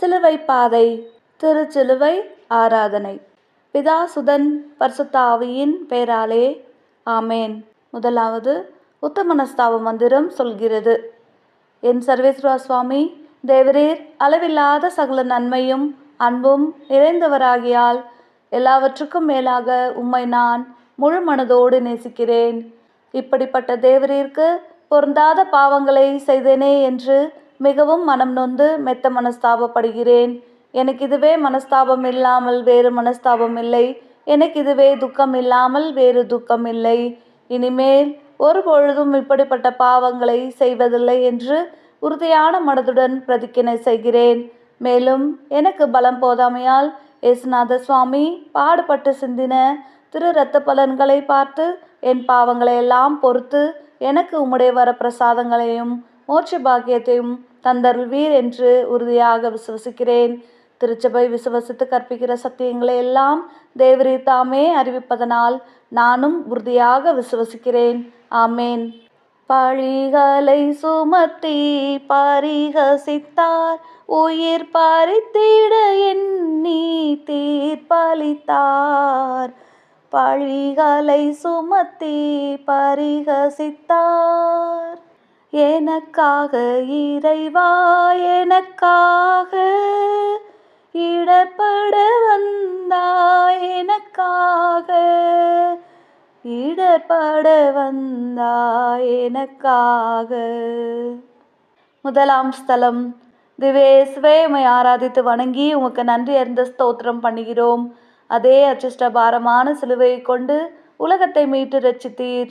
சிலுவை பாதை. திருச்சிலுவை ஆராதனை. பிதா சுதன் பரிசுத்த ஆவியின் பெயராலே ஆமேன். முதலாவது உத்தமனஸ்தாப மந்திரம் சொல்கிறது. என் சர்வேஸ்வரா சுவாமி, தேவரீர் அளவில்லாத சகல நன்மையும் அன்பும் நிறைந்தவராகியால் எல்லாவற்றுக்கும் மேலாக உம்மை நான் முழு மனதோடு நேசிக்கிறேன். இப்படிப்பட்ட தேவரீருக்கு பொருந்தாத பாவங்களை செய்தேனே என்று மிகவும் மனம் நொந்து மெத்த மனஸ்தாபப்படுகிறேன். எனக்கு இதுவே மனஸ்தாபம் இல்லாமல் வேறு மனஸ்தாபம் இல்லை. எனக்கு இதுவே துக்கம் இல்லாமல் வேறு துக்கம் இல்லை. இனிமேல் ஒரு பொழுதும் இப்படிப்பட்ட பாவங்களை செய்வதில்லை என்று உறுதியான மனதுடன் பிரதிக்கினை செய்கிறேன். மேலும் எனக்கு பலம் போதாமையால் இயேசுநாத சுவாமி பாடுபட்டு சிந்தின திரு இரத்த பலன்களை பார்த்து என் பாவங்களை எல்லாம் பொறுத்து எனக்கு உம்முடைய வரப்பிரசாதங்களையும் மோட்ச பாக்கியத்தையும் தந்தருள்வீர் என்று உறுதியாக விசுவசிக்கிறேன். திருச்சபை விசுவசித்து கற்பிக்கிற சத்தியங்களை எல்லாம் தேவரீர் தாமே அறிவிப்பதனால் நானும் உறுதியாக விசுவசிக்கிறேன். ஆமேன். பழிகளை சுமத்தி பரிகசித்தார், உயிர் பறித்திட எண்ணி தீர்ப்பளித்தார். பழிகளை சுமத்தி பரிகசித்தார், எனக்காக இறைவா எனக்காக இடர்பட வந்தாய், எனக்காக இடர்பட வந்தாய் எனக்காக. முதலாம் ஸ்தலம். திவேஸ்வே உம்மை ஆராதித்து வணங்கி உமக்கு நன்றி அறிந்த ஸ்தோத்திரம் பண்ணுகிறோம். அதே அச்சிஷ்ட பாரமான சிலுவையை கொண்டு உலகத்தை மீட்டு ரட்சித்தீர்.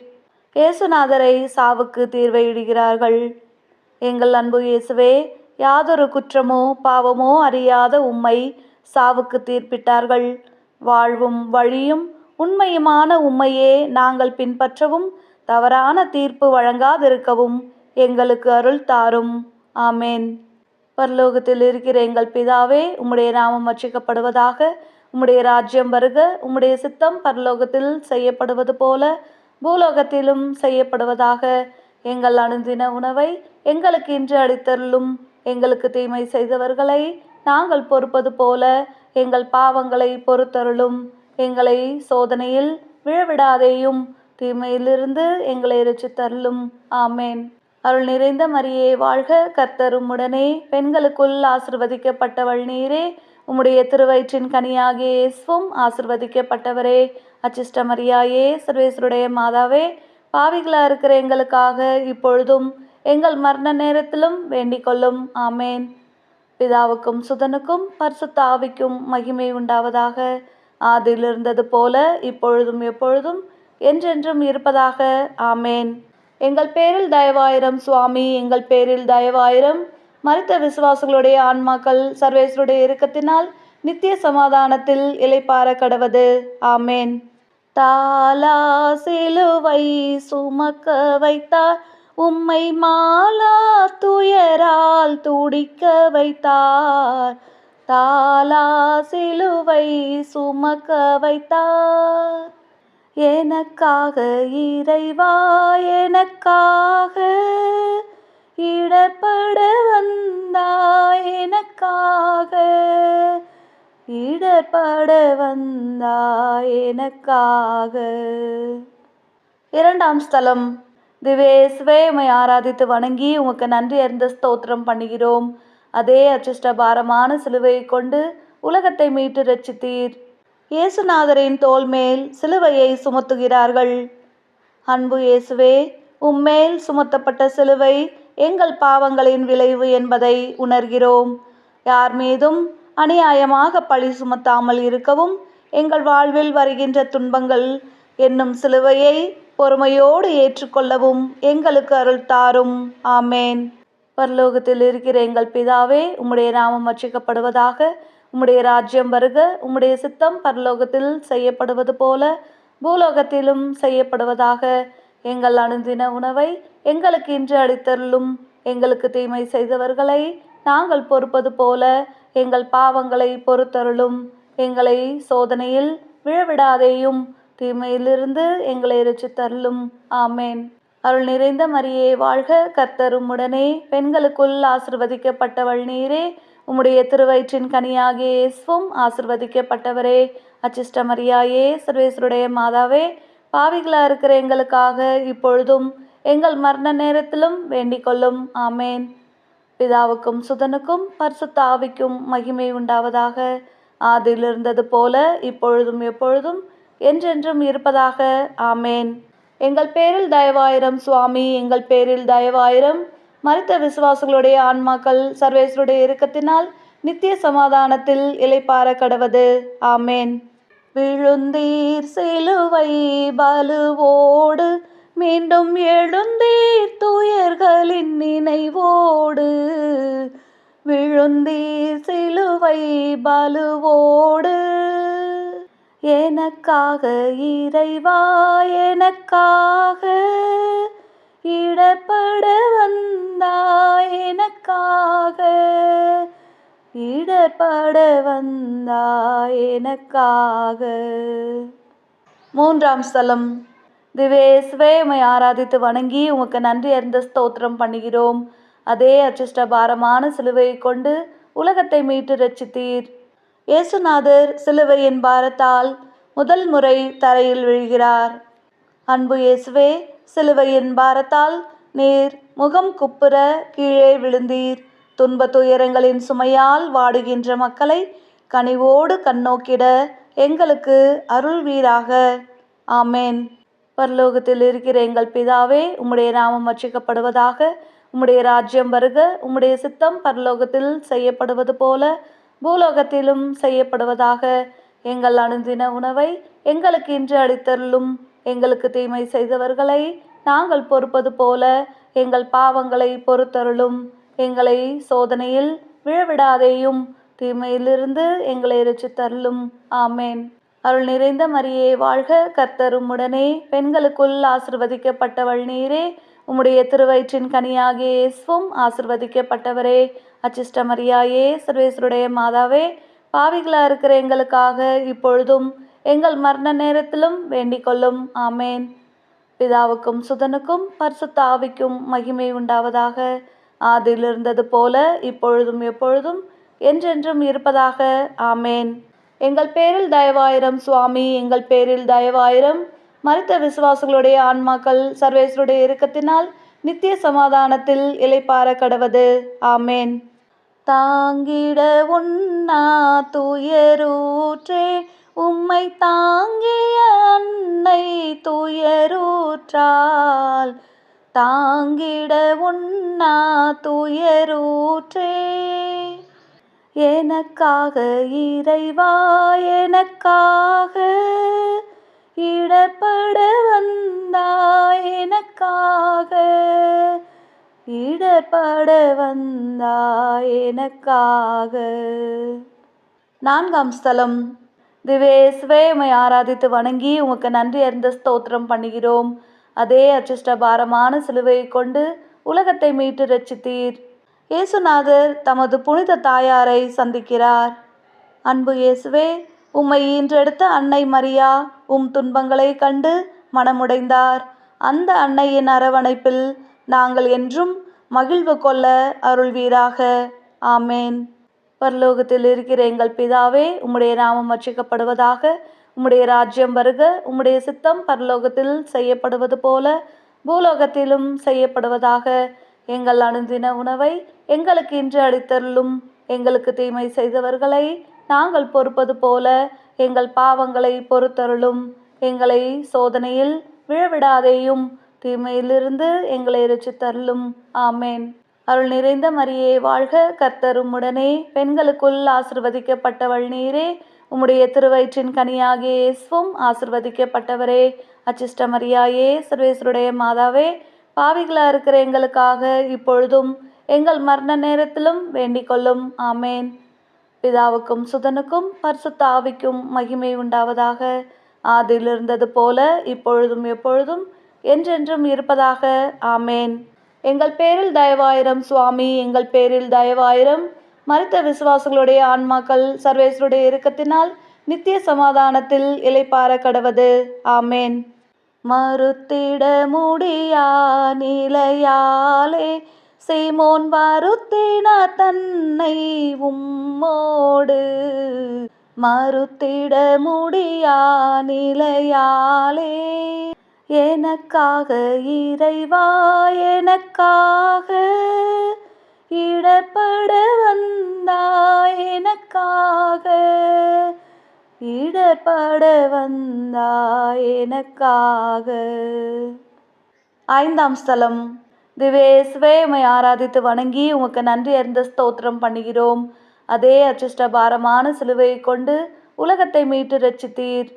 இயேசுநாதரை சாவுக்கு தீர்வை இடுகிறார்கள். எங்கள் அன்பு இயேசுவே, யாதொரு குற்றமோ பாவமோ அறியாத உம்மை சாவுக்கு தீர்ப்பிட்டார்கள். வாழ்வும் வழியும் உண்மையுமான உம்மையே நாங்கள் பின்பற்றவும் தவறான தீர்ப்பு வழங்காதிருக்கவும் எங்களுக்கு அருள் தாரும். ஆமேன். பரலோகத்தில் இருக்கிற எங்கள் பிதாவே, உம்முடைய நாமம் அர்ச்சிக்கப்படுவதாக. உம்முடைய ராஜ்யம் வருக. உம்முடைய சித்தம் பரலோகத்தில் செய்யப்படுவது போல பூலோகத்திலும் செய்யப்படுவதாக. எங்கள் அனுதின உணவை எங்களுக்கு இன்று அளித்தருளும். எங்களுக்கு தீமை செய்தவர்களை நாங்கள் பொறுப்பது போல எங்கள் பாவங்களை பொறுத்தருளும். எங்களை சோதனையில் விழவிடாதேயும், தீமையிலிருந்து எங்களை இரட்சித்தருளும். ஆமேன். அருள் நிறைந்த மரியே வாழ்க, கர்த்தர் உம்முடனே, பெண்களுக்குள் ஆசிர்வதிக்கப்பட்டவள் நீரே. உம்முடைய திருவயிற்றின் கனியாகிய இயேசுவும் ஆசிர்வதிக்கப்பட்டவரே. அச்சிஷ்ட மரியாயே, சர்வேஸ்வருடைய மாதாவே, பாவிகளா இருக்கிற எங்களுக்காக இப்பொழுதும் எங்கள் மரண நேரத்திலும் வேண்டிக் கொள்ளும். ஆமேன். பிதாவுக்கும் சுதனுக்கும் பரிசுத்த ஆவிக்கும் மகிமை உண்டாவதாக. ஆதியில் இருந்தது போல இப்பொழுதும் எப்பொழுதும் என்றென்றும் இருப்பதாக. ஆமேன். எங்கள் பேரில் தயவாயிரம் சுவாமி, எங்கள் பேரில் தயவாயிரம். மரித்த விசுவாசிகளுடைய ஆன்மாக்கள் சர்வேஸ்வருடைய இரக்கத்தினால் நித்திய சமாதானத்தில் இளைப்பாற கடவது. ஆமேன். தாலா சிலுவை சுமக்க வைத்தார், உம்மை மாலா துயரால் துடிக்க வைத்தார். தாலா சிலுவை சுமக்க வைத்தார், எனக்காக இறைவா எனக்காக இடர்பட வந்தாய், எனக்காக இடர்பட வந்தாய் எனக்காக. இரண்டாம் ஸ்தலம். திவேஸ்வே உம்மை ஆராதித்து வணங்கி உமக்கு நன்றி அறிந்த ஸ்தோத்திரம் பண்ணுகிறோம். அதே அச்சிஷ்ட பாரமான சிலுவையை கொண்டு உலகத்தை மீட்டு ரட்சித்தீர். இயேசுநாதரின் தோள் மேல் சிலுவையை சுமத்துகிறார்கள். அன்பு இயேசுவே, உம்மேல் சுமத்தப்பட்ட சிலுவை எங்கள் பாவங்களின் விளைவு என்பதை உணர்கிறோம். யார் மீதும் அநியாயமாக பழி சுமத்தாமல் இருக்கவும் எங்கள் வாழ்வில் வருகின்ற துன்பங்கள் என்னும் சிலுவையை பொறுமையோடு ஏற்றுக்கொள்ளவும் எங்களுக்கு அருள் தாரும். ஆமேன். பரலோகத்தில் இருக்கிற எங்கள் பிதாவே, உம்முடைய நாமம் அர்ச்சிக்கப்படுவதாக. உம்முடைய ராஜ்யம் வருக. உம்முடைய சித்தம் பரலோகத்தில் செய்யப்படுவது போல பூலோகத்திலும் செய்யப்படுவதாக. எங்கள் அனுதின உணவை எங்களுக்கு இன்று அளித்தருளும். எங்களுக்கு தீமை செய்தவர்களை நாங்கள் பொறுப்பது போல எங்கள் பாவங்களை பொறுத்தருளும். எங்களை சோதனையில் விழவிடாதேயும், தீமையிலிருந்து எங்களை இரட்சித்தருளும். ஆமேன். அருள் நிறைந்த மரியே வாழ்க, கர்த்தர் உம்முடனே, பெண்களுக்குள் ஆசிர்வதிக்கப்பட்டவள் நீரே. உம்முடைய திருவயிற்றின் கனியாகிய இயேசுவும் ஆசிர்வதிக்கப்பட்டவரே. அச்சிஷ்ட மரியாயே, சர்வேஸ்வருடைய மாதாவே, பாவிகளா இருக்கிற எங்களுக்காக இப்பொழுதும் எங்கள் மரண நேரத்திலும் வேண்டிக் கொள்ளும். ஆமேன். பிதாவுக்கும் சுதனுக்கும் பரிசுத்த ஆவிக்கும் மகிமை உண்டாவதாக. ஆதியில் இருந்தது போல இப்பொழுதும் எப்பொழுதும் என்றென்றும் இருப்பதாக. ஆமேன். எங்கள் பேரில் தயவாயிரம் சுவாமி, எங்கள் பேரில் தயவாயிரம். மரித்த விசுவாசிகளுடைய ஆன்மாக்கள் சர்வேஸ்வருடைய இரக்கத்தினால் நித்திய சமாதானத்தில் இளைப்பாற கடவது. ஆமேன். விழுந்தீர் சிலுவை பலுவோடு, மீண்டும் எழுந்தீர் துயர்களின் நினைவோடு. விழுந்தீர் சிலுவை பலுவோடு, எனக்காக இறைவா எனக்காக இடர்பட வந்தாய், எனக்காக இடர்பட வந்தாய், எனக்காக. மூன்றாம் ஸ்தலம். திவ்யேசுவே, உம்மை ஆராதித்து வணங்கி உமக்கு நன்றி அறிந்த ஸ்தோத்திரம் பண்ணுகிறோம். அதே அச்சிஷ்ட பாரமான சிலுவையை கொண்டு உலகத்தை மீட்டு ரட்சித்தீர். இயேசுநாதர் சிலுவையின் பாரத்தால் முதல் முறை தரையில் விழுகிறார். அன்பு இயேசுவே, சிலுவையின் பாரத்தால் நீர் முகம் குப்புற கீழே விழுந்தீர். துன்ப துயரங்களின் சுமையால் வாடுகின்ற மக்களை கனிவோடு கண்ணோக்கிட எங்களுக்கு அருள்வீராக. ஆமேன். பரலோகத்தில் இருக்கிற எங்கள் பிதாவே, உம்முடைய நாமம் அர்ச்சிக்கப்படுவதாக. உம்முடைய ராஜ்யம் வருக. உம்முடைய சித்தம் பரலோகத்தில் செய்யப்படுவது போல பூலோகத்திலும் செய்யப்படுவதாக. எங்கள் அனுதின உணவை எங்களுக்கு இன்று அளித்தருளும். எங்களுக்கு தீமை செய்தவர்களை நாங்கள் பொறுப்பது போல எங்கள் பாவங்களை பொறுத்தருளும். எங்களை சோதனையில் விழவிடாதேயும், தீமையிலிருந்து எங்களை இரட்சித்தருளும். ஆமேன். அருள் நிறைந்த மரியே வாழ்க, கர்த்தர் உம்முடனே. பெண்களுக்குள் ஆசிர்வதிக்கப்பட்டவள் நீரே. உம்முடைய திருவயிற்றின் கனியாகிய இயேசுவும் ஆசிர்வதிக்கப்பட்டவரே. அச்சிஷ்ட மரியாயே, சர்வேஸ்வருடைய மாதாவே, பாவிகளா இருக்கிற எங்களுக்காக இப்பொழுதும் எங்கள் மரண நேரத்திலும் வேண்டிக் கொள்ளும். ஆமேன். பிதாவுக்கும் சுதனுக்கும் பரிசுத்த ஆவிக்கும் மகிமை உண்டாவதாக. ஆதியில் இருந்தது போல இப்பொழுதும் எப்பொழுதும் என்றென்றும் இருப்பதாக. ஆமேன். எங்கள் பேரில் தயவாயிரம் சுவாமி, எங்கள் பேரில் தயவாயிரம். மரித்த விசுவாசிகளுடைய ஆன்மாக்கள் சர்வேஸ்வருடைய இரக்கத்தினால் நித்திய சமாதானத்தில் இளைப்பாற கடவது. ஆமேன். தாங்கிட உண்ணா துயரூற்றே, உம்மை தாங்கிய அன்னை துயரூற்றால். தாங்கிட உண்ணா துயரூற்றே, எனக்காக இறைவா எனக்காக இடர்பட வந்தாய், எனக்காக இடர்பட வந்தாய், எனக்காக. நான்காம் ஸ்தலம். திவ்யேசுவே, உம்மை ஆராதித்து வணங்கி உமக்கு நன்றி அறிந்த ஸ்தோத்திரம் பண்ணுகிறோம். அதே அச்சிஷ்ட பாரமான சிலுவையை கொண்டு உலகத்தை மீட்டு ரட்சித்தீர். இயேசுநாதர் தமது புனித தாயாரை சந்திக்கிறார். அன்பு இயேசுவே, உம்மை ஈன்றெடுத்த அன்னை மரியா உம் துன்பங்களை கண்டு மனமுடைந்தார். அந்த அன்னையின் அரவணைப்பில் நாங்கள் என்றும் மகிழ்வு கொள்ள அருள்வீராக. ஆமேன். பரலோகத்தில் இருக்கிற எங்கள் பிதாவே, உம்முடைய நாமம் அர்ச்சிக்கப்படுவதாக. உம்முடைய ராஜ்யம் வருக. உம்முடைய சித்தம் பரலோகத்தில் செய்யப்படுவது போல பூலோகத்திலும் செய்யப்படுவதாக. எங்கள் அனுதின உணவை எங்களுக்கு இன்று அளித்தருளும். எங்களுக்கு தீமை செய்தவர்களை நாங்கள் பொறுப்பது போல எங்கள் பாவங்களை பொறுத்தருளும். எங்களை சோதனையில் விழவிடாதேயும், தீமையிலிருந்து எங்களை இரட்சித்தருளும். ஆமேன். அருள் நிறைந்த மரியே வாழ்க, கர்த்தர் உம்முடனே. பெண்களுக்குள் ஆசிர்வதிக்கப்பட்டவள் நீரே. உம்முடைய திருவயிற்றின் கனியாகிய இயேசுவும் ஆசிர்வதிக்கப்பட்டவரே. அச்சிஷ்ட மரியாயே, சர்வேஸ்வருடைய மாதாவே, பாவிகளா இருக்கிற எங்களுக்காக இப்பொழுதும் எங்கள் மரண நேரத்திலும் வேண்டிக் கொள்ளும். ஆமேன். பிதாவுக்கும் சுதனுக்கும் பரிசுத்த ஆவிக்கும் மகிமை உண்டாவதாக. ஆதியில் இருந்தது போல இப்பொழுதும் எப்பொழுதும் என்றென்றும் இருப்பதாக. ஆமேன். எங்கள் பேரில் தயவாயிரம் சுவாமி, எங்கள் பேரில் தயவாயிரம். மரித்த விசுவாசிகளுடைய ஆன்மாக்கள் சர்வேஸ்வருடைய இரக்கத்தினால் நித்திய சமாதானத்தில் இளைப்பாற கடவது. ஆமேன். மறுத்திட முடியா நிலையாலே சீமோன் வருத்தினார் தன்னை உம்மோடு மறுத்திட முடியா நிலையாலே. எனக்காக இறைவா எனக்காக இடர்பட வந்தாய், எனக்காக இடர்பட வந்தாய் எனக்காக. ஐந்தாம் ஸ்தலம். திவ்யேசுவே உம்மை ஆராதித்து வணங்கி உமக்கு நன்றி அறிந்த ஸ்தோத்திரம் பண்ணுகிறோம். அதே அச்சிஷ்ட பாரமான சிலுவையை கொண்டு உலகத்தை மீட்டு ரட்சித்தீர்.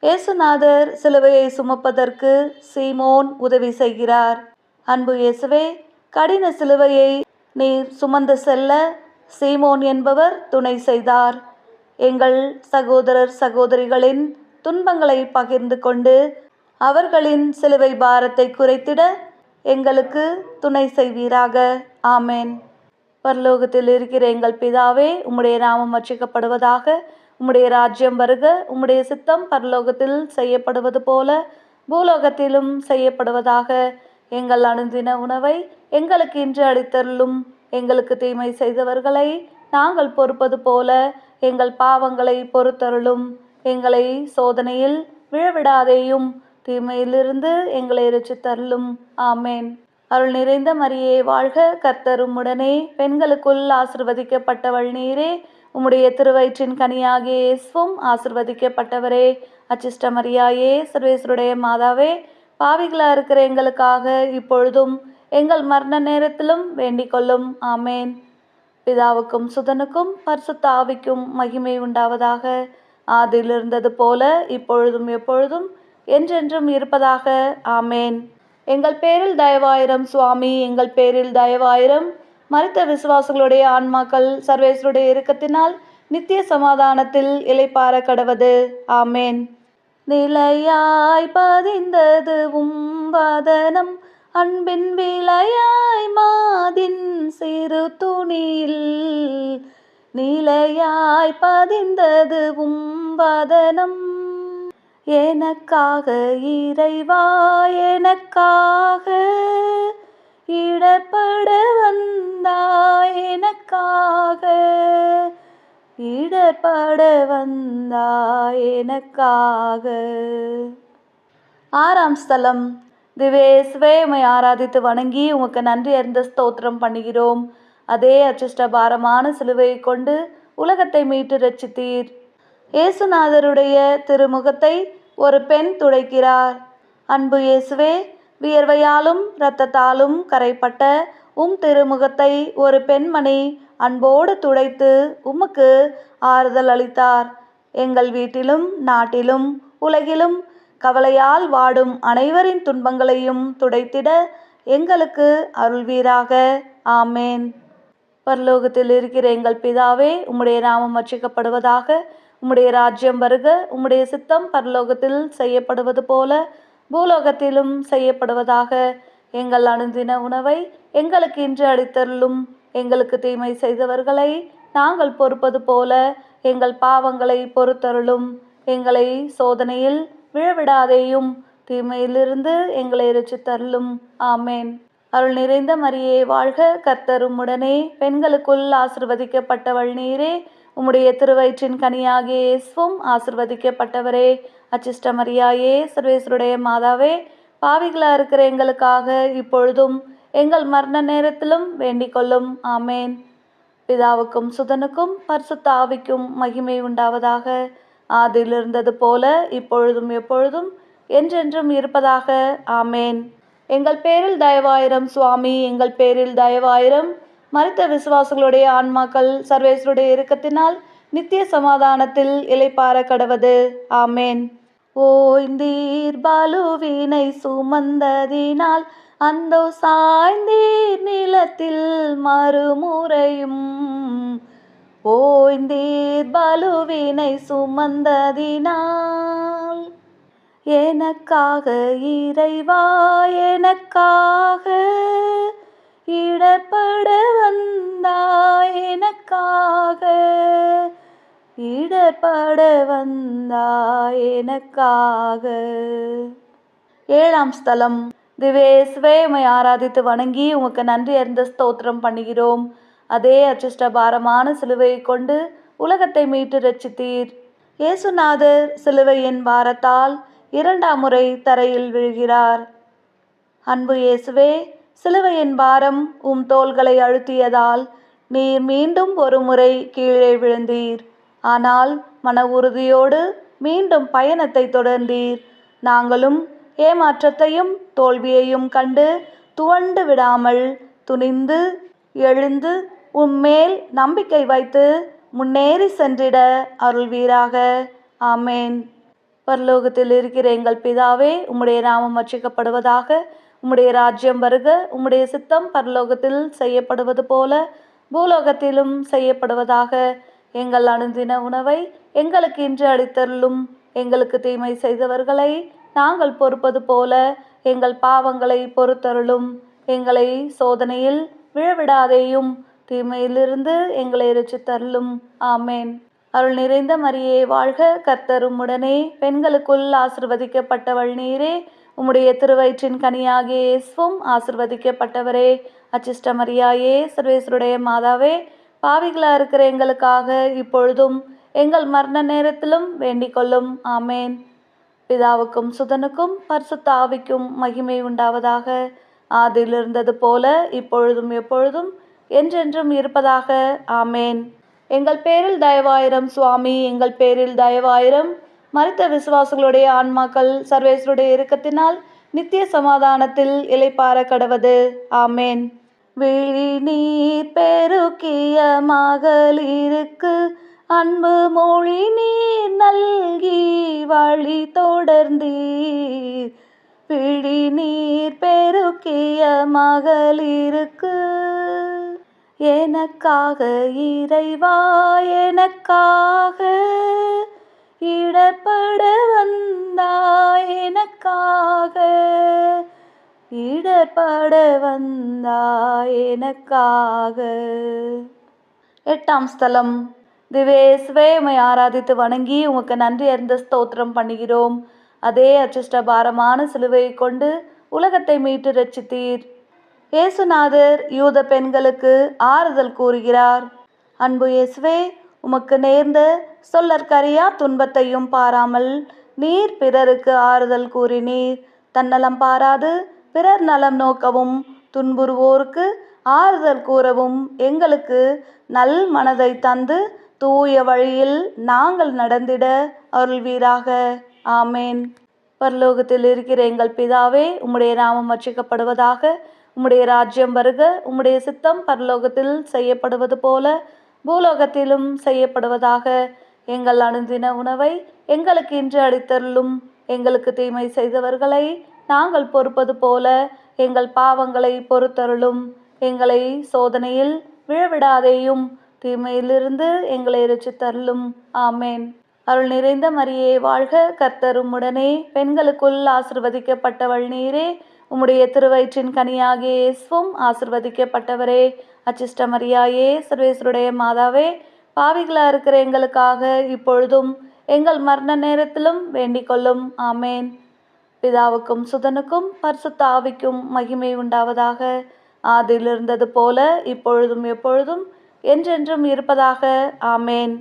இயேசுநாதர் சிலுவையை சுமப்பதற்கு சீமோன் உதவி செய்கிறார். அன்பு இயேசுவே, கடின சிலுவையை நீர் சுமந்து செல்ல சீமோன் என்பவர் துணை செய்தார். எங்கள் சகோதரர் சகோதரிகளின் துன்பங்களை பகிர்ந்து கொண்டு அவர்களின் சிலுவை பாரத்தை குறைத்திட எங்களுக்கு துணை செய்வீராக. ஆமேன். பரலோகத்தில் இருக்கிற எங்கள் பிதாவே, உம்முடைய நாமம் அர்ச்சிக்கப்படுவதாக. உம்முடைய ராஜ்யம் வருக. உம்முடைய சித்தம் பரலோகத்தில் செய்யப்படுவது போல பூலோகத்திலும் செய்யப்படுவதாக. எங்கள் அனுதின உணவை எங்களுக்கு இன்று அளித்தருளும். எங்களுக்கு தீமை செய்தவர்களை நாங்கள் பொறுப்பது போல எங்கள் பாவங்களை பொறுத்தருளும். எங்களை சோதனையில் விழவிடாதேயும், தீமையிலிருந்து எங்களை இரட்சித்தருளும். ஆமேன். அருள் நிறைந்த மரியே வாழ்க, கர்த்தர் உம்முடனே, பெண்களுக்குள் ஆசிர்வதிக்கப்பட்டவள் நீரே. உம்முடைய திருவயிற்றின் கனியாகிய இயேசுவும் ஆசிர்வதிக்கப்பட்டவரே. அச்சிஷ்ட மரியாயே, சர்வேஸ்வருடைய மாதாவே, பாவிகளாக இருக்கிற எங்களுக்காக இப்பொழுதும் எங்கள் மரண நேரத்திலும் வேண்டிக் கொள்ளும். ஆமேன். பிதாவுக்கும் சுதனுக்கும் பரிசுத்த ஆவிக்கும் மகிமை உண்டாவதாக. ஆதியில் இருந்தது போல இப்பொழுதும் எப்பொழுதும் என்றென்றும் இருப்பதாக. ஆமேன். எங்கள் பேரில் தயவாயிரம் சுவாமி, எங்கள் பேரில் தயவாயிரம். மரித்த விசுவாசிகளுடைய ஆன்மாக்கள் சர்வேஸ்வருடைய இரக்கத்தினால் நித்திய சமாதானத்தில் இளைப்பாற கடவது. ஆமேன். நிலையாய் பதிந்தது வதனம், அன்பின் விளையாய் மாதின் சிறு துணியில். நிலையாய் பதிந்தது வதனம், எனக்காக இறைவா எனக்காக இடர்பட வந்தாய், எனக்காக இடர்பட வந்தாய் எனக்காக. ஆறாம் ஸ்தலம். திவ்யேசுவே உம்மை ஆராதித்து வணங்கி உமக்கு நன்றி அறிந்த ஸ்தோத்திரம் பண்ணுகிறோம். அதே அச்சிஷ்ட பாரமான சிலுவையை கொண்டு உலகத்தை மீட்டு ரட்சித்தீர். இயேசுநாதருடைய திருமுகத்தை ஒரு பெண் துடைக்கிறார். அன்பு இயேசுவே, வியர்வையாலும் இரத்தத்தாலும் கரைப்பட்ட திருமுகத்தை ஒரு பெண்மணி அன்போடு துடைத்து உமக்கு ஆறுதல் அளித்தார். எங்கள் வீட்டிலும் நாட்டிலும் உலகிலும் கவலையால் வாடும் அனைவரின் துன்பங்களையும் துடைத்திட எங்களுக்கு அருள்வீராக. ஆமேன். பரலோகத்தில் இருக்கிற எங்கள் பிதாவே, உம்முடைய நாமம் அர்ச்சிக்கப்படுவதாக. உம்முடைய ராஜ்யம் வருக. உம்முடைய சித்தம் பரலோகத்தில் செய்யப்படுவது போல பூலோகத்திலும் செய்யப்படுவதாக. எங்கள் அனுதின உணவை எங்களுக்கு இன்று அளித்தருளும். எங்களுக்கு தீமை செய்தவர்களை நாங்கள் பொறுப்பது போல எங்கள் பாவங்களை பொறுத்தருளும். எங்களை சோதனையில் விழவிடாதேயும், தீமையிலிருந்து எங்களை இரட்சித்தருளும். ஆமேன். அருள் நிறைந்த மரியே வாழ்க, கர்த்தர் உம்முடனே, பெண்களுக்குள் ஆசிர்வதிக்கப்பட்டவள் நீரே. உம்முடைய திருவயிற்றின் கனியாகிய இயேசுவும் ஆசிர்வதிக்கப்பட்டவரே. அச்சிஷ்ட மரியாயே, சர்வேஸ்வருடைய மாதாவே, பாவிகளாக இருக்கிற எங்களுக்காக இப்பொழுதும் எங்கள் மரண நேரத்திலும் வேண்டிக் கொள்ளும். ஆமேன். பிதாவுக்கும் சுதனுக்கும் பரிசுத்த ஆவிக்கும் மகிமை உண்டாவதாக. ஆதியில் இருந்தது போல இப்பொழுதும் எப்பொழுதும் என்றென்றும் இருப்பதாக. ஆமேன். எங்கள் பேரில் தயவாயிரம் சுவாமி, எங்கள் பேரில் தயவாயிரம். மரித்த விசுவாசிகளுடைய ஆன்மாக்கள் சர்வேஸ்வருடைய இரக்கத்தினால் நித்திய சமாதானத்தில் இளைப்பாற கடவது. ஆமேன். ஓய்ந்தீர் பலுவினை சுமந்ததினால் அந்தோ சாய்ந்தீர் நிலத்தில் மறுமுறையும். ஓய்ந்தீர் பலுவினை சுமந்ததினால் எனக்காக இறைவா எனக்காக இடர்பட வந்தாய், எனக்காக இடர்பட வந்தாய் எனக்காக. ஏழாம் ஸ்தலம். திவ்யேசுவே உம்மை ஆராதித்து வணங்கி உமக்கு நன்றி அறிந்த ஸ்தோத்திரம் பண்ணுகிறோம். அதே அச்சிஷ்ட பாரமான சிலுவையை கொண்டு உலகத்தை மீட்டு ரட்சித்தீர். இயேசுநாதர் சிலுவையின் பாரத்தால் 2ஆம் முறை தரையில் விழுகிறார். அன்பு இயேசுவே, சிலுவையின் பாரம் உம் தோள்களை அழுத்தியதால் நீர் மீண்டும் ஒரு முறை கீழே விழுந்தீர். ஆனால் மன உறுதியோடு மீண்டும் பயணத்தை தொடர்ந்தீர். நாங்களும் ஏமாற்றத்தையும் தோல்வியையும் கண்டு துவண்டு விடாமல் துணிந்து எழுந்து உம்மேல் நம்பிக்கை வைத்து முன்னேறி சென்றிட அருள்வீராக. ஆமேன். பரலோகத்தில் இருக்கிற எங்கள் பிதாவே, உம்முடைய நாமம் அர்ச்சிக்கப்படுவதாக. உம்முடைய ராஜ்யம் வருக. உம்முடைய சித்தம் பரலோகத்தில் செய்யப்படுவது போல பூலோகத்திலும் செய்யப்படுவதாக. எங்கள் அனுதின உணவை எங்களுக்கு இன்று அளித்தருளும். எங்களுக்கு தீமை செய்தவர்களை நாங்கள் பொறுப்பது போல எங்கள் பாவங்களை பொறுத்தருளும். எங்களை சோதனையில் விழவிடாதேயும், தீமையிலிருந்து எங்களை இரட்சித்தருளும். ஆமேன். அருள் நிறைந்த மரியே வாழ்க, கர்த்தர் உம்முடனே, பெண்களுக்குள் ஆசிர்வதிக்கப்பட்டவள் நீரே. உம்முடைய திருவயிற்றின் கனியாகிய இயேசுவும் ஆசிர்வதிக்கப்பட்டவரே. அச்சிஷ்ட மரியாயே, சர்வேஸ்வருடைய மாதாவே, பாவிகளா இருக்கிற எங்களுக்காக இப்பொழுதும் எங்கள் மரண நேரத்திலும் வேண்டிக் கொள்ளும். ஆமேன். பிதாவுக்கும் சுதனுக்கும் பரிசுத்த ஆவிக்கும் மகிமை உண்டாவதாக. ஆதியில் இருந்தது போல இப்பொழுதும் எப்பொழுதும் என்றென்றும் இருப்பதாக. ஆமேன். எங்கள் பேரில் தயவாயிரம் சுவாமி, எங்கள் பேரில் தயவாயிரம். மரித்த விசுவாசிகளுடைய ஆன்மாக்கள் சர்வேஸ்வருடைய இரக்கத்தினால் நித்திய சமாதானத்தில் இளைப்பாற கடவது. ஆமேன். விழி நீர் பெருக்கிய மகளிருக்கு அன்பு மொழி நீர் நல்கி வழி தொடர்ந்தீர். விழி நீர் பெருக்கிய மகளிருக்கு எனக்காக இறைவா, எனக்காக இடர்பட வந்தாய், எனக்காக இடர்பட வந்தாய், எனக்காக. 8ஆம் ஸ்தலம். திவ்யேசுவே உம்மை ஆராதித்து வணங்கி உமக்கு நன்றி அறிந்த ஸ்தோத்திரம் பண்ணுகிறோம். அதே அச்சிஷ்ட பாரமான சிலுவையை கொண்டு உலகத்தை மீட்டு ரட்சித்தீர். இயேசுநாதர் யூத பெண்களுக்கு ஆறுதல் கூறுகிறார். அன்பு இயேசுவே, உமக்கு நேர்ந்த சொல்லற்கரியா துன்பத்தையும் பாராமல் நீர் பிறருக்கு ஆறுதல் கூறினீர். தன்னலம் பாராது பிறர் நலம் நோக்கவும் துன்புறுவோருக்கு ஆறுதல் கூறவும் எங்களுக்கு நல் மனதை தந்து தூய வழியில் நாங்கள் நடந்திட அருள்வீராக. ஆமேன். பரலோகத்தில் இருக்கிற எங்கள் பிதாவே, உம்முடைய நாமம் அர்ச்சிக்கப்படுவதாக. உம்முடைய ராஜ்யம் வருக. உம்முடைய சித்தம் பரலோகத்தில் செய்யப்படுவது போல பூலோகத்திலும் செய்யப்படுவதாக. எங்கள் அனுதின உணவை எங்களுக்கு இன்று அளித்தருளும். எங்களுக்கு தீமை செய்தவர்களை நாங்கள் பொறுப்பது போல எங்கள் பாவங்களை பொறுத்தருளும். எங்களை சோதனையில் விழவிடாதேயும், தீமையிலிருந்து எங்களை இரட்சித்தருளும். ஆமேன். அருள் நிறைந்த மரியே வாழ்க, கர்த்தர் உம்முடனே, பெண்களுக்குள் ஆசிர்வதிக்கப்பட்டவள் நீரே. உம்முடைய திருவயிற்றின் கனியாகிய இயேசுவும் ஆசிர்வதிக்கப்பட்டவரே. அச்சிஷ்ட மரியாயே, சர்வேஸ்வருடைய மாதாவே, பாவிகளா இருக்கிற எங்களுக்காக இப்பொழுதும் எங்கள் மரண நேரத்திலும் வேண்டிக் கொள்ளும். ஆமேன். பிதாவுக்கும் சுதனுக்கும் பரிசுத்த ஆவிக்கும் மகிமை உண்டாவதாக. ஆதியில் இருந்தது போல இப்பொழுதும் எப்பொழுதும் என்றென்றும் இருப்பதாக. ஆமேன்.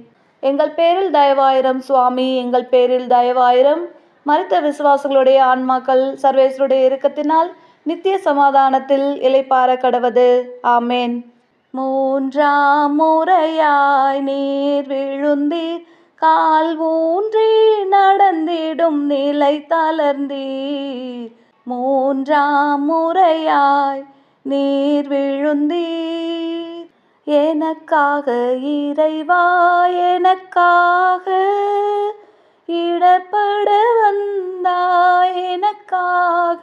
எங்கள் பேரில் தயவாயிரம் சுவாமி, எங்கள் பேரில் தயவாயிரம். மரித்த விசுவாசிகளுடைய ஆன்மாக்கள் சர்வேஸ்வருடைய இரக்கத்தினால் நித்திய சமாதானத்தில் இளைப்பாற கடவது. ஆமேன். 3ஆம் முறையாய் நீர் விழுந்தீர், கால் ஊன்றி நடந்திடும் நிலை தளர்ந்தீர். 3ஆம் முறையாய் நீர் விழுந்தீர், எனக்காக இறைவா, எனக்காக இடர்பட வந்தாய், எனக்காக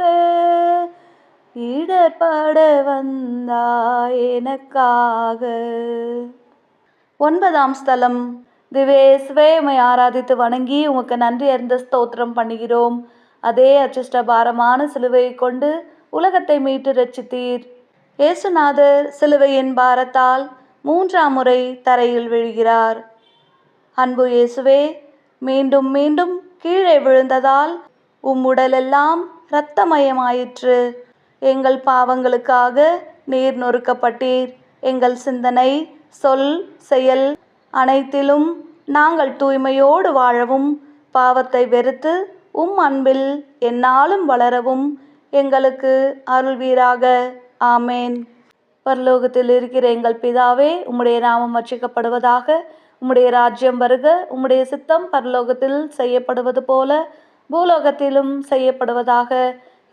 இடர்பட வந்தாய், எனக்காக. 9ஆம் ஸ்தலம். திவ்யேசுவே உம்மை ஆராதித்து வணங்கி உமக்கு நன்றி அறிந்த ஸ்தோத்திரம் பண்ணுகிறோம். அதே அச்சிஷ்ட பாரமான சிலுவையை கொண்டு உலகத்தை மீட்டு ரட்சித்தீர். இயேசுநாதர் சிலுவையின் பாரத்தால் 3ஆம் முறை தரையில் விழுகிறார். அன்பு இயேசுவே, மீண்டும் மீண்டும் கீழே விழுந்ததால் உம் உடலெல்லாம் இரத்தமயமாயிற்று. எங்கள் பாவங்களுக்காக நீர் நொறுக்கப்பட்டீர். எங்கள் சிந்தனை, சொல், செயல் அனைத்திலும் நாங்கள் தூய்மையோடு வாழவும், பாவத்தை வெறுத்து அன்பில் எந்நாளும் வளரவும் எங்களுக்கு அருள்வீராக. ஆமேன். பரலோகத்தில் இருக்கிற எங்கள் பிதாவே, உம்முடைய நாமம் அர்ச்சிக்கப்படுவதாக. உம்முடைய ராஜ்யம் வருக. உம்முடைய சித்தம் பரலோகத்தில் செய்யப்படுவது போல பூலோகத்திலும் செய்யப்படுவதாக.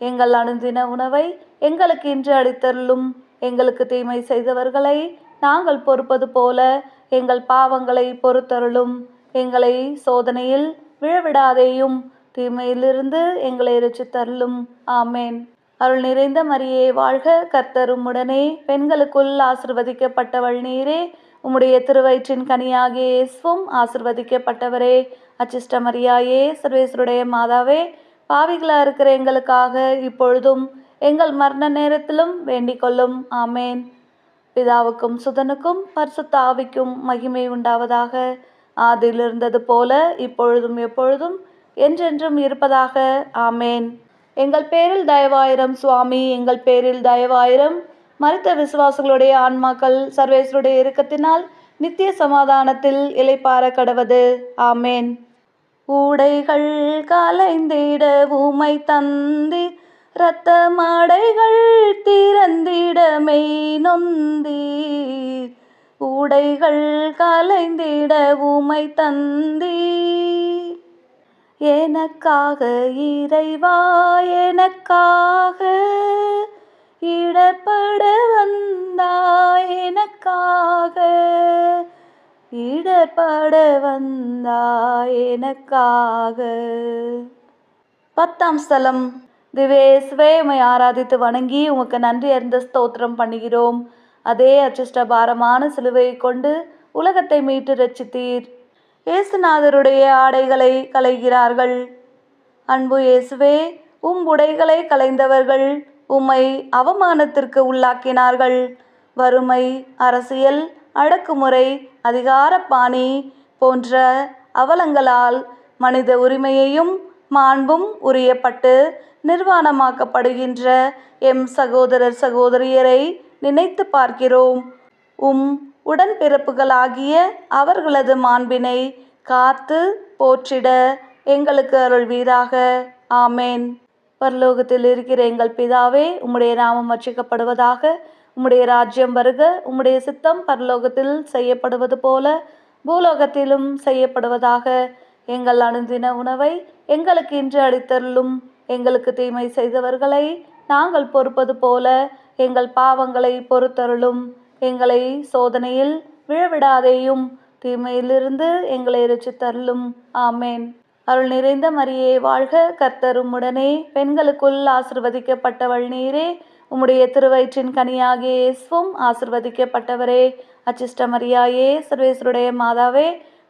எங்கள் அனுதின உணவை எங்களுக்கு இன்று அளித்தருளும். எங்களுக்கு தீமை செய்தவர்களை நாங்கள் பொறுப்பது போல எங்கள் பாவங்களை பொறுத்தருளும். எங்களை சோதனையில் விழவிடாதேயும், தீமையிலிருந்து எங்களை இரட்சித்தருளும். ஆமேன். அருள் நிறைந்த மரியே வாழ்க, கர்த்தர் உம்முடனே, பெண்களுக்குள் ஆசிர்வதிக்கப்பட்டவள் நீரே. உம்முடைய திருவயிற்றின் கனியாகிய இயேசுவும் ஆசிர்வதிக்கப்பட்டவரே. அச்சிஷ்ட மரியாயே, சர்வேஸ்வருடைய மாதாவே, பாவிகளா இருக்கிற எங்களுக்காக இப்பொழுதும் எங்கள் மரண நேரத்திலும் வேண்டிக் கொள்ளும். ஆமேன். பிதாவுக்கும் சுதனுக்கும் பரிசுத்த ஆவிக்கும் மகிமை உண்டாவதாக. ஆதியில் இருந்தது போல இப்பொழுதும் எப்பொழுதும் என்றென்றும் இருப்பதாக. ஆமேன். எங்கள் பேரில் தயவாயிரம் சுவாமி, எங்கள் பேரில் தயவாயிரம். மரித்த விசுவாசிகளுடைய ஆன்மாக்கள் சர்வேஸ்வருடைய இரக்கத்தினால் நித்திய சமாதானத்தில் இளைப்பாற கடவது. ஆமேன். ஊடைகள் கலைந்திட ஊமை தந்தி, இரத்த மாடைகள் திறந்திட மெய் நொந்தீர். ஊடைகள் கலைந்திட ஊமை தந்தீர். எனக்காக இறைவா, எனக்காக இடர்பட வந்தாய். எனக்காக இடர்பட வந்தாய். எனக்காக. 10ஆம் ஸ்தலம். திவேஸ்வே, உம்மை ஆராதித்து வணங்கி உமக்கு நன்றி அறிந்த ஸ்தோத்திரம் பண்ணுகிறோம். அதே அச்சிஷ்ட பாரமான சிலுவையை கொண்டு உலகத்தை மீட்டு ரட்சித்தீர். இயேசுநாதருடைய ஆடைகளை களைகிறார்கள். அன்பு இயேசுவே, உடைகளை களைந்தவர்கள் உம்மை அவமானத்திற்கு உள்ளாக்கினார்கள். வறுமை, அரசியல், அடக்குமுறை, அதிகார பாணி போன்ற அவலங்களால் மனித உரிமையையும் மாண்பும் உரியப்பட்டு நிர்வாணமாக்கப்படுகின்ற எம் சகோதரர் சகோதரியரை நினைத்து பார்க்கிறோம். உடன்பிறப்புகளாகிய அவர்களது மாண்பினை காத்து போற்றிட எங்களுக்கு அருள்வீராக. ஆமேன். பரலோகத்தில் இருக்கிற எங்கள் பிதாவே, உம்முடைய நாமம் அர்ச்சிக்கப்படுவதாக. உம்முடைய ராஜ்யம் வருக. உம்முடைய சித்தம் பரலோகத்தில் செய்யப்படுவது போல பூலோகத்திலும் செய்யப்படுவதாக. எங்கள் அனுதின உணவை எங்களுக்கு இன்று அளித்தருளும். எங்களுக்கு தீமை செய்தவர்களை நாங்கள் பொறுப்பது போல எங்கள் பாவங்களை பொறுத்தருளும். எங்களை சோதனையில் விழவிடாதேயும், தீமையிலிருந்து எங்களை இரட்சித்தருளும். ஆமேன். அருள் நிறைந்த மரியே வாழ்க, கர்த்தர் உம்முடனே, பெண்களுக்குள் ஆசிர்வதிக்கப்பட்டவள் நீரே. உம்முடைய திருவயிற்றின் கனியாகிய இயேசுவும் ஆசிர்வதிக்கப்பட்டவரே. அச்சிஷ்ட மரியாயே, சர்வேஸ்வருடைய மாதாவே,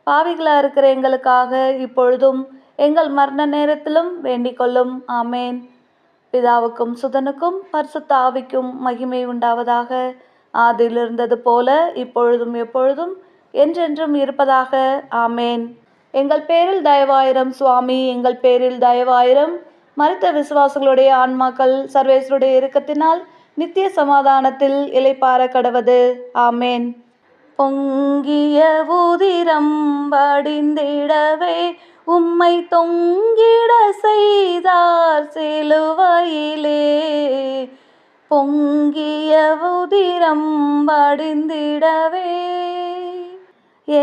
பாவிகளா இருக்கிற எங்களுக்காக இப்பொழுதும் எங்கள் மரண நேரத்திலும் வேண்டிக் கொள்ளும். ஆமேன். பிதாவுக்கும் சுதனுக்கும் பரிசுத்த ஆவிக்கும் மகிமை உண்டாவதாக. ஆதியில் இருந்தது போல இப்பொழுதும் எப்பொழுதும் என்றென்றும் இருப்பதாக. ஆமேன். எங்கள் பேரில் தயவாயிரம் சுவாமி, எங்கள் பேரில் தயவாயிரம். மரித்த விசுவாசிகளுடைய ஆன்மாக்கள் சர்வேஸ்வருடைய இரக்கத்தினால் நித்திய சமாதானத்தில் இளைப்பாற கடவது. ஆமேன். பொங்கிய உதிரம் வடிந்திடவே உம்மை தொங்கிட செய்தார் சிலுவையிலே. பொங்கிய உதிரம் வடிந்திடவே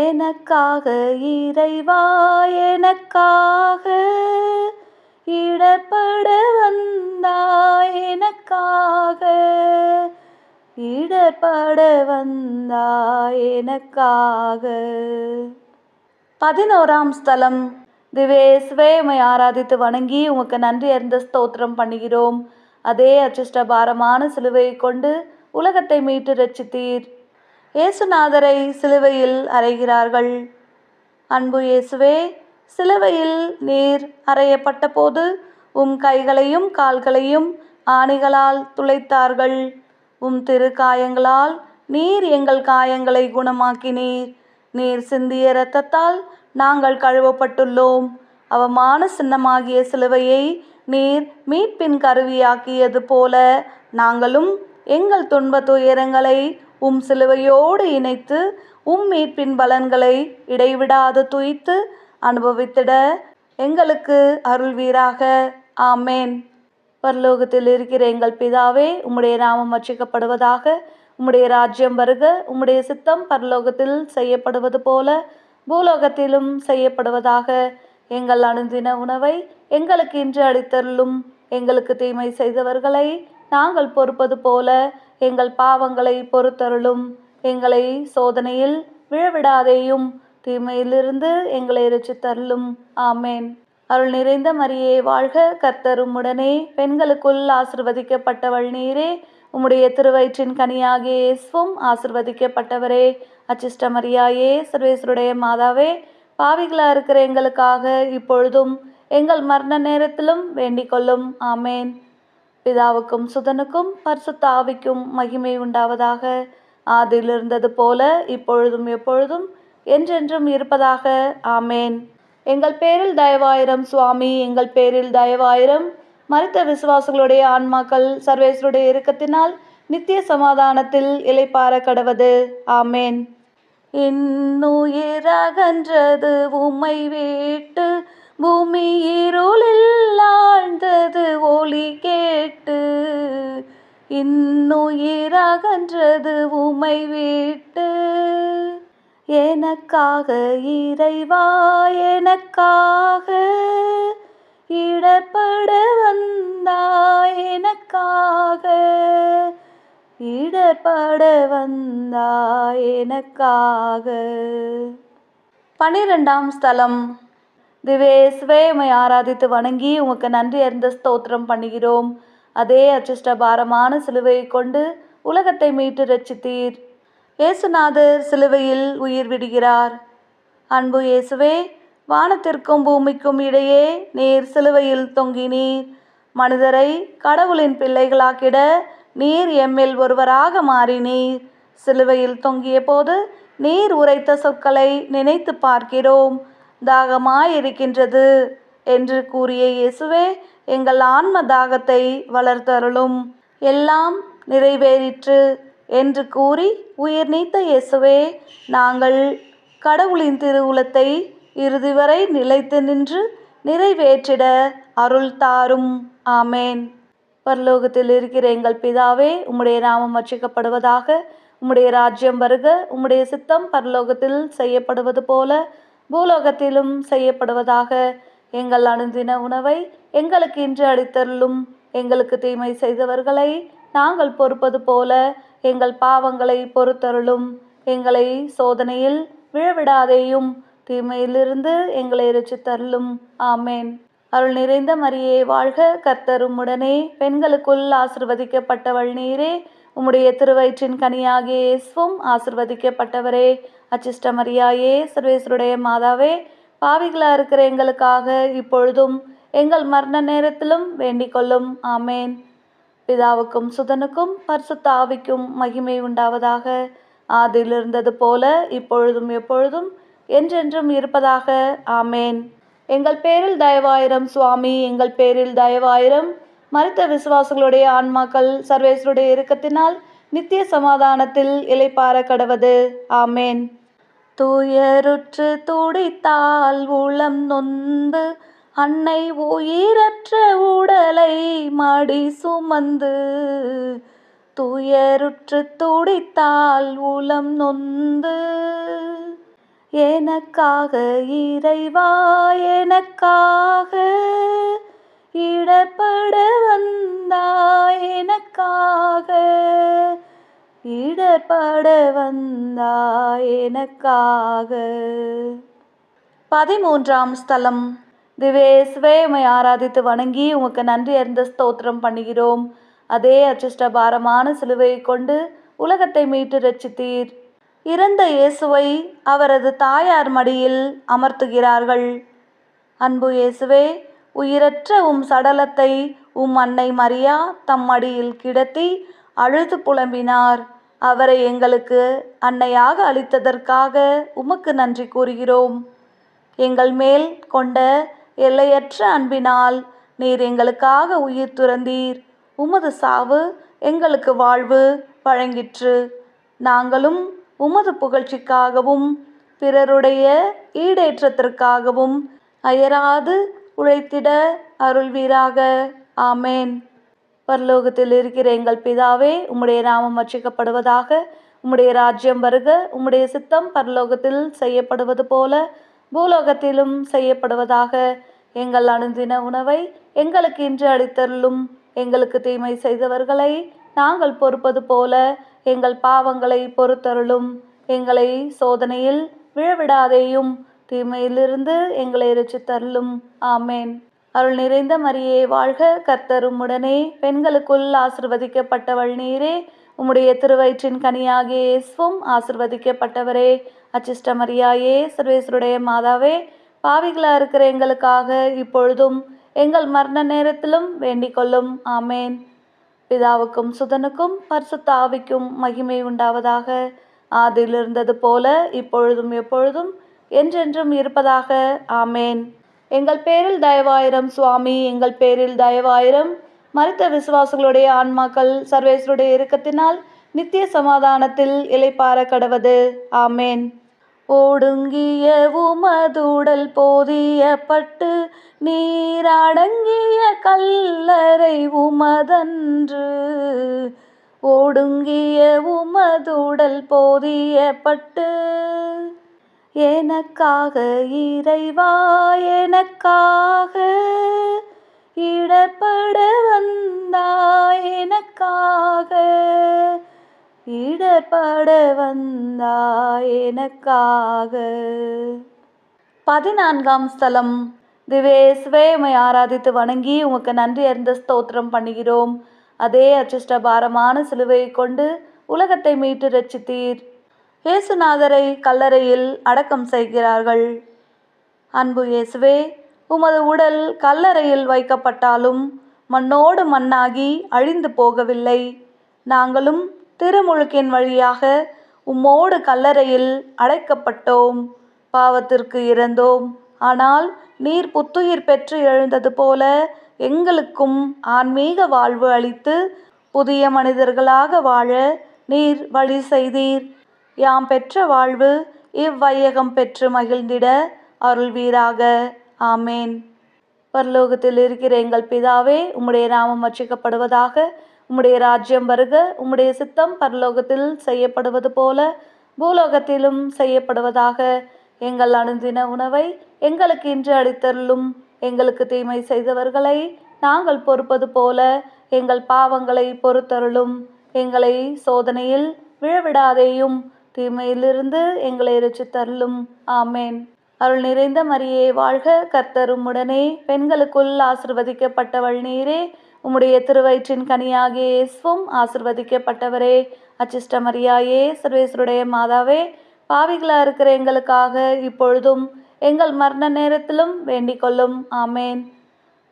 எனக்காக இறைவா, எனக்காக இடர்பட வந்தாய். எனக்காக இடர்பட வந்தாய். எனக்காக. 11ஆம் ஸ்தலம். திவேஸ்வே, உம்மை ஆராதித்து வணங்கி உமக்கு நன்றி அறிந்த ஸ்தோத்திரம் பண்ணுகிறோம். அதே அச்சிஷ்ட பாரமான சிலுவையை கொண்டு உலகத்தை மீட்டு ரட்சித்தீர். இயேசுநாதரை சிலுவையில் அறைகிறார்கள். அன்பு இயேசுவே, சிலுவையில் நீர் அறையப்பட்ட போது கைகளையும் கால்களையும் ஆணிகளால் துளைத்தார்கள். திரு காயங்களால் நீர் எங்கள் காயங்களை குணமாக்கினீர். நீர் சிந்திய இரத்தத்தால் நாங்கள் கழுவப்பட்டுள்ளோம். அவமான சின்னமாகிய சிலுவையை நீர் மீட்பின் கருவியாக்கியது போல நாங்களும் எங்கள் துன்ப துயரங்களை உம் சிலுவையோடு இணைத்து உம் மீட்பின் பலன்களை இடைவிடாது துய்த்து அனுபவித்திட எங்களுக்கு அருள்வீராக. ஆமேன். பரலோகத்தில் இருக்கிற எங்கள் பிதாவே, உம்முடைய நாமம் அர்ச்சிக்கப்படுவதாக. உம்முடைய ராஜ்யம் வருக. உம்முடைய சித்தம் பரலோகத்தில் செய்யப்படுவது போல பூலோகத்திலும் செய்யப்படுவதாக. எங்கள் அனுதின உணவை எங்களுக்கு இன்று அளித்தருளும். எங்களுக்கு தீமை செய்தவர்களை நாங்கள் பொறுப்பது போல எங்கள் பாவங்களை பொறுத்தருளும். எங்களை சோதனையில் விழவிடாதேயும், தீமையிலிருந்து எங்களை இரட்சித்தருளும். ஆமேன். அருள் நிறைந்த மரியே வாழ்க, கர்த்தர் உம்முடனே, பெண்களுக்குள் ஆசிர்வதிக்கப்பட்டவள் நீரே. உம்முடைய திருவயிற்றின் கனியாகிய இயேசுவும் ஆசிர்வதிக்கப்பட்டவரே. அச்சிஷ்ட மரியாயே, சர்வேஸ்வருடைய மாதாவே, பாவிகளா இருக்கிற எங்களுக்காக இப்பொழுதும் எங்கள் மரண நேரத்திலும் வேண்டிக் கொள்ளும். ஆமேன். பிதாவுக்கும் சுதனுக்கும் பரிசுத்த ஆவிக்கும் மகிமை உண்டாவதாக. ஆதியில் இருந்தது போல இப்பொழுதும் எப்பொழுதும் என்றென்றும் இருப்பதாக. ஆமேன். எங்கள் பேரில் தயவாயிரம் சுவாமி, எங்கள் பேரில் தயவாயிரம். மரித்த விசுவாசிகளுடைய ஆன்மாக்கள் சர்வேஸ்வருடைய இரக்கத்தினால் நித்திய சமாதானத்தில் இளைப்பாற கடவது. ஆமேன். இன்னுயிரகன்றது உம்மை விட்டு, பூமி இருளில் ஆழ்ந்தது ஒலி கேட்டு. இன்னுயிரகன்றது உம்மை விட்டு, எனக்காக இறைவா எனக்காக இடர்பட வந்தாய். எனக்காக இடர்பட வந்தாய். எனக்காக. 12ஆம் ஸ்தலம். திவேஸ்வே, உம்மை ஆராதித்து வணங்கி உமக்கு நன்றி அறிந்த ஸ்தோத்திரம் பண்ணுகிறோம். அதே அச்சிஷ்ட பாரமான சிலுவையை கொண்டு உலகத்தை மீட்டு ரட்சித்தீர். இயேசுநாதர் சிலுவையில் உயிர் விடுகிறார். அன்பு இயேசுவே, வானத்திற்கும் பூமிக்கும் இடையே நீர் சிலுவையில் தொங்கினீர். மனிதரை கடவுளின் பிள்ளைகளாக்கிட நீர் எம்மில் ஒருவராக மாறினீர். சிலுவையில் தொங்கிய போது நீர் உரைத்த சொற்களை நினைத்து பார்க்கிறோம். தாகமாயிருக்கின்றது என்று கூறிய இயேசுவே, எங்கள் ஆன்ம தாகத்தை வளர்த்தருளும். எல்லாம் நிறைவேறிற்று என்று கூறி உயிர் நீத்த இயேசுவே, நாங்கள் கடவுளின் திருவுளத்தை இறுதி வரை நிலைத்து நின்று நிறைவேற்றிட அருள் தாரும். ஆமேன். பரலோகத்தில் இருக்கிற எங்கள் பிதாவே, உம்முடைய நாமம் அர்ச்சிக்கப்படுவதாக. உம்முடைய ராஜ்யம் வருக. உம்முடைய சித்தம் பரலோகத்தில் செய்யப்படுவது போல பூலோகத்திலும் செய்யப்படுவதாக. எங்கள் அனுதின உணவை எங்களுக்கு இன்று அளித்தருளும். எங்களுக்கு தீமை செய்தவர்களை நாங்கள் பொறுப்பது போல எங்கள் பாவங்களை பொறுத்தருளும். எங்களை சோதனையில் விழவிடாதேயும், தீமையிலிருந்து எங்களை இரட்சித்தருளும். ஆமேன். அருள் நிறைந்த மரியே வாழ்க, கர்த்தர் உம்முடனே, பெண்களுக்குள் ஆசிர்வதிக்கப்பட்டவள் நீரே. உம்முடைய திருவயிற்றின் கனியாகிய இயேசுவும் ஆசிர்வதிக்கப்பட்டவரே. அச்சிஷ்ட மரியாயே, சர்வேஸ்வருடைய மாதாவே, பாவிகளா இருக்கிற எங்களுக்காக இப்பொழுதும் எங்கள் மரண நேரத்திலும் வேண்டிக் கொள்ளும். ஆமேன். பிதாவுக்கும் சுதனுக்கும் பரிசுத்த ஆவிக்கும் மகிமை உண்டாவதாக. ஆதியில் இருந்தது போல இப்பொழுதும் எப்பொழுதும் என்றென்றும் இருப்பதாக. ஆமேன். எங்கள் பேரில் தயவாயிரம் சுவாமி, எங்கள் பேரில் தயவாயிரம். மரித்த விசுவாசிகளுடைய ஆன்மாக்கள் சர்வேஸ்வருடைய இரக்கத்தினால் நித்திய சமாதானத்தில் இளைப்பாற கடவது. ஆமேன். துயருற்று துடித்தால் உளம் நொந்து, அன்னை உயிரற்ற உடலை மடி சுமந்து. துயருற்று துடித்தால் உளம் நொந்து, எனக்காக இறைவா எனக்காக இடர்பட வந்தாய். எனக்காக இடர்பட வந்தாய். எனக்காக. 13ஆம் ஸ்தலம். திவேஸ்வே, உம்மை ஆராதித்து வணங்கி உமக்கு நன்றி அறிந்த ஸ்தோத்திரம் பண்ணுகிறோம். அதே அச்சிஷ்ட பாரமான சிலுவையை கொண்டு உலகத்தை மீட்டு ரட்சித்தீர். இறந்த இயேசுவை அவரது தாயார் மடியில் அமர்த்துகிறார்கள். அன்பு இயேசுவே, உயிரற்ற உம் சடலத்தை உம் அன்னை மரியா தம் மடியில் கிடத்தி அழுது புலம்பினார். அவரை எங்களுக்கு அன்னையாக அளித்ததற்காக உமக்கு நன்றி கூறுகிறோம். எங்கள் மேல் கொண்ட எல்லையற்ற அன்பினால் நீர் எங்களுக்காக உயிர் துறந்தீர். உமது சாவு எங்களுக்கு வாழ்வு வழங்கிற்று. நாங்களும் உமது புகழ்ச்சிக்காகவும் பிறருடைய ஈடேற்றத்திற்காகவும் அயராது உழைத்திட அருள்வீராக. ஆமேன். பரலோகத்தில் இருக்கிற எங்கள் பிதாவே, உம்முடைய நாமம் அர்ச்சிக்கப்படுவதாக. உம்முடைய ராஜ்யம் வருக. உம்முடைய சித்தம் பரலோகத்தில் செய்யப்படுவது போல பூலோகத்திலும் செய்யப்படுவதாக. எங்கள் அனுதின உணவை எங்களுக்கு இன்று அளித்தருளும். எங்களுக்கு தீமை செய்தவர்களை நாங்கள் பொறுப்பது போல எங்கள் பாவங்களை பொறுத்தருளும். எங்களை சோதனையில் விழவிடாதேயும், தீமையிலிருந்து எங்களை இரட்சித்தருளும். ஆமேன். அருள் நிறைந்த மரியே வாழ்க, கர்த்தர் உம்முடனே, பெண்களுக்குள் ஆசிர்வதிக்கப்பட்டவள் நீரே. உம்முடைய திருவயிற்றின் கனியாகிய இயேசுவும் ஆசிர்வதிக்கப்பட்டவரே. அச்சிஷ்ட மரியாயே, சர்வேஸ்வருடைய மாதாவே, பாவிகளாக இருக்கிற எங்களுக்காக இப்பொழுதும் எங்கள் மரண நேரத்திலும் வேண்டிக் கொள்ளும். ஆமேன். பிதாவுக்கும் சுதனுக்கும் பரிசுத்த ஆவிக்கும் மகிமை உண்டாவதாக. ஆதியில் இருந்தது போல இப்பொழுதும் எப்பொழுதும் என்றென்றும் இருப்பதாக. ஆமேன். எங்கள் பேரில் தயவாயிரம் சுவாமி, எங்கள் பேரில் தயவாயிரம். மரித்த விசுவாசிகளுடைய ஆன்மாக்கள் சர்வேஸ்வருடைய இரக்கத்தினால் நித்திய சமாதானத்தில் இளைப்பாற கடவது. ஆமேன். ஓடுங்கிய உமதுடல் போதியப்பட்டு நீரடங்கிய கல்லறை உமதன்று. ஓடுங்கிய உமதுடல் போதியப்பட்டு எனக்காக இறைவா, எனக்காக இடர்பட வந்தாய், எனக்காக இடர்பட வந்தாய், எனக்காக. 14ஆம் ஸ்தலம். திவேஸ்வே, உம்மை ஆராதித்து வணங்கி உமக்கு நன்றி அறிந்த ஸ்தோத்திரம் பண்ணுகிறோம். அதே அச்சிஷ்ட பாரமான சிலுவையை கொண்டு உலகத்தை மீட்டு ரட்சித்தீர். இயேசுநாதரை கல்லறையில் அடக்கம் செய்கிறார்கள். அன்பு இயேசுவே, உமது உடல் கல்லறையில் வைக்கப்பட்டாலும் மண்ணோடு மண்ணாகி அழிந்து போகவில்லை. நாங்களும் திருமுழுக்கின் வழியாக உம்மோடு கல்லறையில் அடைக்கப்பட்டோம். பாவத்திற்கு இறந்தோம். ஆனால் நீர் புத்துயிர் பெற்று எழுந்தது போல எங்களுக்கும் ஆன்மீக வாழ்வு அளித்து புதிய மனிதர்களாக வாழ நீர் வழி செய்தீர். யாம் பெற்ற வாழ்வு இவ்வையகம் பெற்று மகிழ்ந்திட அருள்வீராக. ஆமேன். பரலோகத்தில் இருக்கிற எங்கள் பிதாவே, உம்முடைய நாமம் அர்ச்சிக்கப்படுவதாக. உம்முடைய ராஜ்யம் வருக. உம்முடைய சித்தம் பரலோகத்தில் செய்யப்படுவது போல பூலோகத்திலும் செய்யப்படுவதாக. எங்கள் அனுதின உணவை எங்களுக்கு இன்று அளித்தருளும். எங்களுக்கு தீமை செய்தவர்களை நாங்கள் பொறுப்பது போல எங்கள் பாவங்களை பொறுத்தருளும். எங்களை சோதனையில் விழவிடாதேயும், தீமையிலிருந்து எங்களை இரட்சித்தருளும். ஆமேன். அருள் நிறைந்த மரியே வாழ்க, கர்த்தர் உம்முடனே, பெண்களுக்குள் ஆசிர்வதிக்கப்பட்டவள் நீரே. உம்முடைய திருவயிற்றின் கனியாகிய இயேசுவும் ஆசிர்வதிக்கப்பட்டவரே. அச்சிஷ்ட மரியாயே, சர்வேஸ்வருடைய மாதாவே, பாவிகளாக இருக்கிற எங்களுக்காக இப்பொழுதும் எங்கள் மரண நேரத்திலும் வேண்டிக் கொள்ளும். ஆமேன்.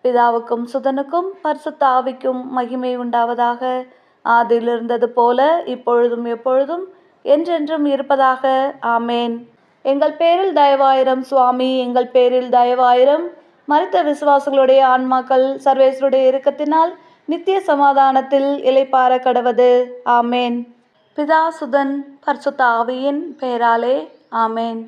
பிதாவுக்கும் சுதனுக்கும் பரிசுத்த ஆவிக்கும் மகிமை உண்டாவதாக. ஆதியில் இருந்தது போல இப்பொழுதும் எப்பொழுதும் என்றென்றும் இருப்பதாக. ஆமேன். எங்கள் பேரில் தயவாயிரம் சுவாமி, எங்கள் பேரில் தயவாயிரம். மரித்த விசுவாசிகளுடைய ஆன்மாக்கள் சர்வேஸ்வருடைய இரக்கத்தினால் நித்திய சமாதானத்தில் இளைப்பாற கடவது. ஆமேன். பிதா சுதன் பரிசுத்த ஆவியின் பெயராலே. ஆமேன்.